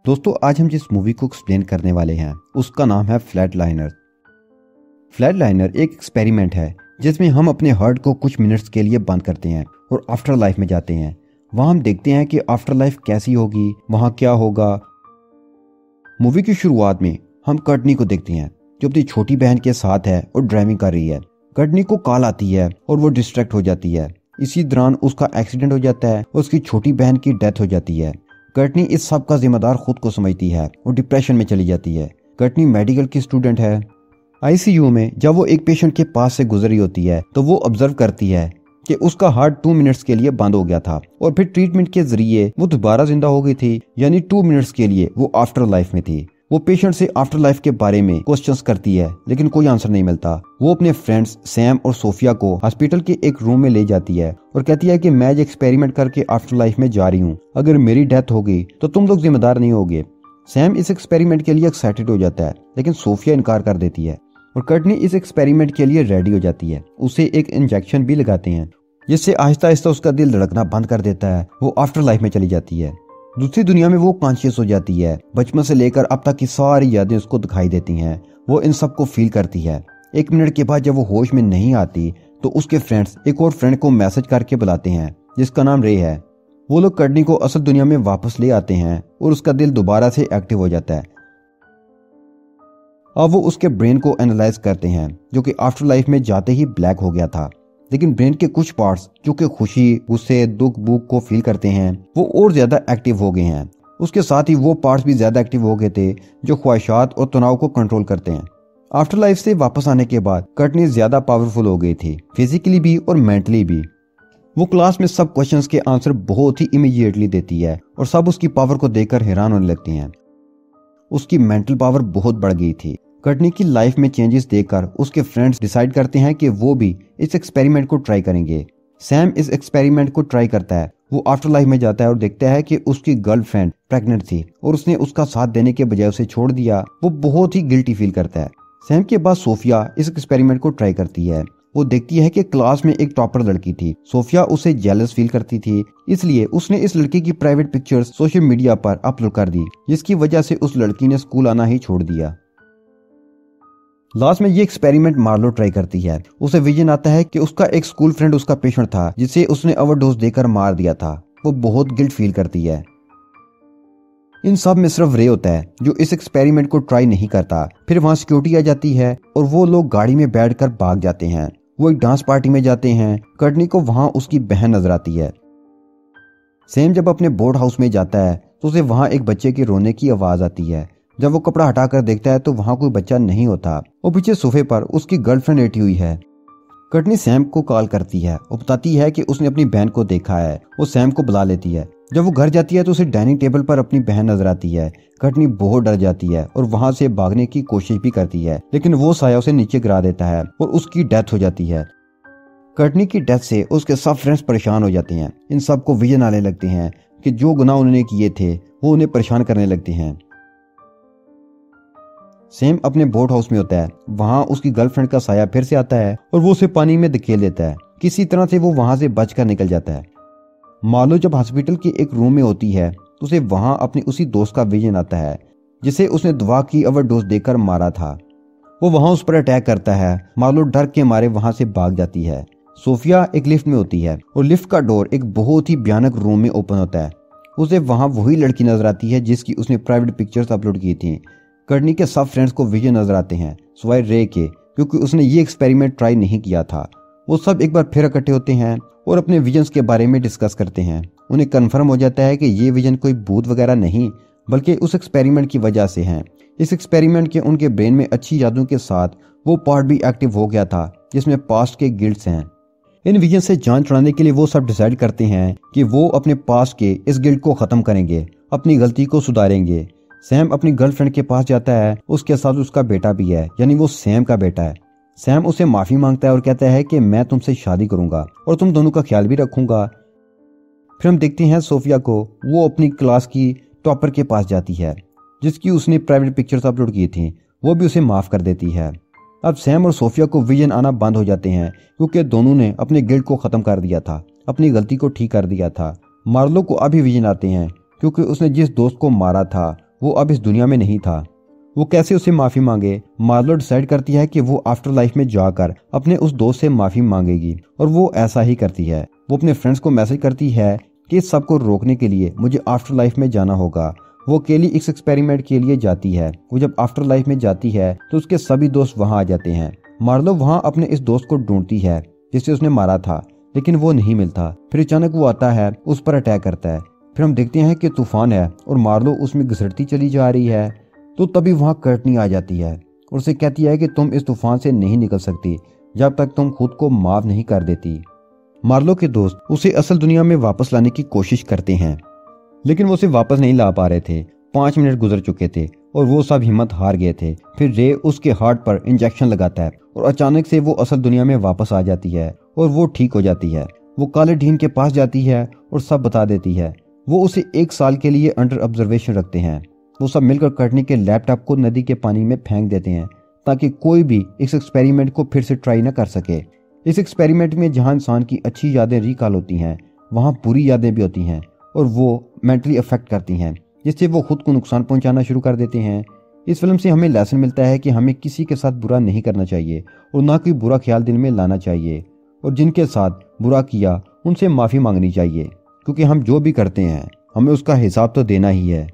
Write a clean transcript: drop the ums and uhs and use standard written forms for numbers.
दोस्तों आज हम जिस मूवी को एक्सप्लेन करने वाले हैं उसका नाम है फ्लैटलाइनर। फ्लैटलाइनर एक एक्सपेरिमेंट है जिसमें हम अपने हार्ट को कुछ मिनट्स के लिए बंद करते हैं और आफ्टर लाइफ में जाते हैं। वहां हम देखते हैं कि आफ्टर लाइफ कैसी होगी, वहां क्या होगा। मूवी की शुरुआत में हम कर्टनी को देखते हैं जो अपनी छोटी बहन के साथ है और ड्राइविंग कर रही है। कर्टनी को कॉल आती है और वो डिस्ट्रैक्ट हो जाती है। इसी दौरान उसका एक्सीडेंट हो जाता है और उसकी छोटी बहन की डेथ हो जाती है। कर्टनी इस सब का जिम्मेदार खुद को समझती है और डिप्रेशन में चली जाती है। कर्टनी मेडिकल की स्टूडेंट है। आईसीयू में जब वो एक पेशेंट के पास से गुजर रही होती है तो वो ऑब्जर्व करती है कि उसका हार्ट 2 मिनट्स के लिए बंद हो गया था और फिर ट्रीटमेंट के जरिए वो दोबारा जिंदा हो गई थी, यानी 2 मिनट्स के लिए वो आफ्टर लाइफ में थी। वो पेशेंट से आफ्टर लाइफ के बारे में क्वेश्चंस करती है लेकिन कोई आंसर नहीं मिलता। वो अपने फ्रेंड्स सैम और सोफिया को हॉस्पिटल के एक रूम में ले जाती है और कहती है कि मैं जो एक्सपेरिमेंट करके आफ्टर लाइफ में जा रही हूँ, अगर मेरी डेथ हो गई तो तुम लोग जिम्मेदार नहीं होगे। सैम इस एक्सपेरिमेंट के लिए एक्साइटेड हो जाता है लेकिन सोफिया इनकार कर देती है और कर्टनी इस एक्सपेरिमेंट के लिए रेडी हो जाती है। उसे एक इंजेक्शन भी लगाते हैं जिससे आहिस्ता आहिस्ता उसका दिल धड़कना बंद कर देता है। वो आफ्टर लाइफ में चली जाती है। दूसरी दुनिया में वो कॉन्शियस हो जाती है। बचपन से लेकर अब तक की सारी यादें उसको दिखाई देती हैं। वो इन सब को फील करती है। 1 मिनट के बाद जब वो होश में नहीं आती तो उसके फ्रेंड्स एक और फ्रेंड को मैसेज करके बुलाते हैं जिसका नाम रे है। वो लोग कर्टनी को असल दुनिया में वापस ले आते हैं और उसका दिल दोबारा से एक्टिव हो जाता है। अब वो उसके ब्रेन को एनालाइज करते हैं जो कि आफ्टर लाइफ में जाते ही ब्लैक हो गया था, लेकिन ब्रेन के कुछ पार्ट्स जो कि खुशी, गुस्से, दुख, भूख को फील करते हैं वो और ज्यादा एक्टिव हो गए हैं। उसके साथ ही वो पार्ट्स भी ज्यादा एक्टिव हो गए थे जो ख्वाहिशात और तनाव को कंट्रोल करते हैं। आफ्टर लाइफ से वापस आने के बाद कर्टनी ज्यादा पावरफुल हो गई थी, फिजिकली भी और मेंटली भी। वो क्लास में सब क्वेश्चंस के आंसर बहुत ही इमीडिएटली देती है और सब उसकी पावर को देखकर हैरान होने लगते हैं। उसकी मेंटल पावर बहुत बढ़ गई थी। कर्टनी की लाइफ में चेंजेस देखकर उसके फ्रेंड्स डिसाइड करते हैं कि वो भी इस एक्सपेरिमेंट को ट्राई करेंगे। सैम इस एक्सपेरिमेंट को ट्राई करता है। वो आफ्टर लाइफ में जाता है और देखता है कि उसकी गर्लफ्रेंड प्रेग्नेंट थी और उसने उसका साथ देने के बजाय उसे छोड़ दिया। वो बहुत ही गिल्टी फील करता है। सैम के बाद सोफिया इस एक्सपेरिमेंट को ट्राई करती है। वो देखती है कि क्लास में एक टॉपर लड़की थी। सोफिया उसे जेलस फील करती थी, इसलिए उसने इस लड़की की प्राइवेट पिक्चर्स सोशल मीडिया पर अपलोड कर दी, जिसकी वजह से उस लड़की ने स्कूल आना ही छोड़ दिया। लास्ट में ये एक्सपेरिमेंट मार्लो ट्राई करती है। उसे विजन आता है कि उसका एक स्कूल फ्रेंड उसका पेशेंट था जिसे उसने ओवरडोज देकर मार दिया था। वो बहुत गिल्ट फील करती है। इन सब में सिर्फ रे होता है जो इस एक्सपेरिमेंट को ट्राई नहीं करता। फिर वहां सिक्योरिटी आ जाती है और वो लोग गाड़ी में बैठकर भाग जाते हैं। वो एक डांस पार्टी में जाते हैं। कर्टनी को वहां उसकी बहन नजर आती है। सैम जब अपने बोर्ड हाउस में जाता है तो उसे वहां एक बच्चे के रोने की आवाज आती है। जब वो कपड़ा हटाकर देखता है तो वहां कोई बच्चा नहीं होता। वो पीछे सोफे पर उसकी गर्लफ्रेंड लेटी हुई है। कर्टनी सैम को कॉल करती है और बताती है कि उसने अपनी बहन को देखा है। वो सैम को बुला लेती है। जब वो घर जाती है तो उसे डाइनिंग टेबल पर अपनी बहन नजर आती है। कर्टनी बहुत डर जाती है और वहां से भागने की कोशिश भी करती है, लेकिन वो साया उसे नीचे गिरा देता है और उसकी डेथ हो जाती है। कर्टनी की डेथ से उसके सब फ्रेंड्स परेशान हो जाते हैं। इन सब को विजन आने लगते हैं कि जो गुनाह उन्होंने किए थे वो उन्हें परेशान करने लगते हैं। सैम अपने बोट हाउस में होता है। वहां उसकी गर्लफ्रेंड का साया फिर से आता है और वो उसे पानी में धकेल देता है। किसी तरह से वो वहां से बचकर निकल जाता है। मार्लो जब हॉस्पिटल के एक रूम में होती है तो उसे वहां अपने उसी दोस्त का विजन आता है जिसे उसने दवा की ओवरडोज देकर मारा था। वो वहां उस पर अटैक करता है। मार्लो डर के मारे वहां से भाग जाती है। सोफिया एक लिफ्ट में होती है और लिफ्ट का डोर एक बहुत ही भयानक रूम में ओपन होता है। उसे वहां वही लड़की नजर आती है जिसकी उसने प्राइवेट पिक्चर्स अपलोड की थी। कर्टनी के सब फ्रेंड्स को विजन नजर आते हैं सिवाय रे के, क्योंकि उसने ये एक्सपेरिमेंट ट्राई नहीं किया था। वो सब एक बार फिर इकट्ठे होते हैं और अपने विजन्स के बारे में डिस्कस करते हैं। उन्हें कंफर्म हो जाता है कि ये विजन कोई भूत वगैरह नहीं बल्कि उस एक्सपेरिमेंट की वजह से हैं। इस एक्सपेरिमेंट के उनके ब्रेन में अच्छी यादों के साथ वो पार्ट भी एक्टिव हो गया था जिसमें पास्ट के गिल्ट्स हैं। इन विजन से जान छुड़ाने के लिए वो सब डिसाइड करते हैं कि वो अपने पास्ट के इस गिल्ट को खत्म करेंगे, अपनी गलती को सुधारेंगे। सैम अपनी गर्लफ्रेंड के पास जाता है। उसके साथ उसका बेटा भी है, यानी वो सैम का बेटा है। सैम उसे माफी मांगता है और कहता है कि मैं तुमसे शादी करूंगा और तुम दोनों का ख्याल भी रखूंगा। फिर हम देखते हैं सोफिया को। वो अपनी क्लास की टॉपर के पास जाती है जिसकी उसने प्राइवेट पिक्चर्स अपलोड की थी। वो भी उसे माफ कर देती है। अब सैम और सोफिया को विजन आना बंद हो जाते हैं क्योंकि दोनों ने अपने गिल्ट को खत्म कर दिया था, अपनी गलती को ठीक कर दिया था। मार्लो को अभी विजन आते हैं क्योंकि उसने जिस दोस्त को मारा था वो अब इस दुनिया में नहीं था। वो कैसे उसे माफ़ी मांगे? मार्लो डिसाइड करती है कि वो आफ्टर लाइफ में जाकर अपने उस दोस्त से माफ़ी मांगेगी और वो ऐसा ही करती है। वो अपने फ्रेंड्स को मैसेज करती है कि इस सबको रोकने के लिए मुझे आफ्टर लाइफ में जाना होगा। वो अकेली इस एक्सपेरिमेंट के लिए जाती है। वो जब आफ्टर लाइफ में जाती है तो उसके सभी दोस्त वहाँ आ जाते हैं। मार्लो वहाँ अपने इस दोस्त को ढूंढती है जिसे उसने मारा था, लेकिन वो नहीं मिलता। फिर अचानक वो आता है, उस पर अटैक करता है। फिर हम देखते हैं कि तूफान है और मार्लो उसमें घिसटती चली जा रही है। तो तभी वहाँ कर्टनी आ जाती है और उसे कहती है कि तुम इस तूफान से नहीं निकल सकती जब तक तुम खुद को माफ नहीं कर देती। मार्लो के दोस्त उसे असल दुनिया में वापस लाने की कोशिश करते हैं, लेकिन वो उसे वापस नहीं ला पा रहे थे। 5 मिनट गुजर चुके थे और वो सब हिम्मत हार गए थे। फिर रे उसके हार्ट पर इंजेक्शन लगाता है और अचानक से वो असल दुनिया में वापस आ जाती है और वो ठीक हो जाती है। वो काले ढीन के पास जाती है और सब बता देती है। वो उसे 1 साल के लिए अंडर ऑब्जर्वेशन रखते हैं। वो सब मिलकर कर्टनी के लैपटॉप को नदी के पानी में फेंक देते हैं ताकि कोई भी इस एक्सपेरिमेंट को फिर से ट्राई न कर सके। इस एक्सपेरिमेंट में जहां इंसान की अच्छी यादें रिकॉल होती हैं, वहां बुरी यादें भी होती हैं और वो मेंटली अफेक्ट करती हैं, जिससे वो खुद को नुकसान पहुंचाना शुरू कर देते हैं। इस फिल्म से हमें लेसन मिलता है कि हमें किसी के साथ बुरा नहीं करना चाहिए और ना कोई बुरा ख्याल दिल में लाना चाहिए, और जिनके साथ बुरा किया उनसे माफ़ी मांगनी चाहिए, क्योंकि हम जो भी करते हैं हमें उसका हिसाब तो देना ही है।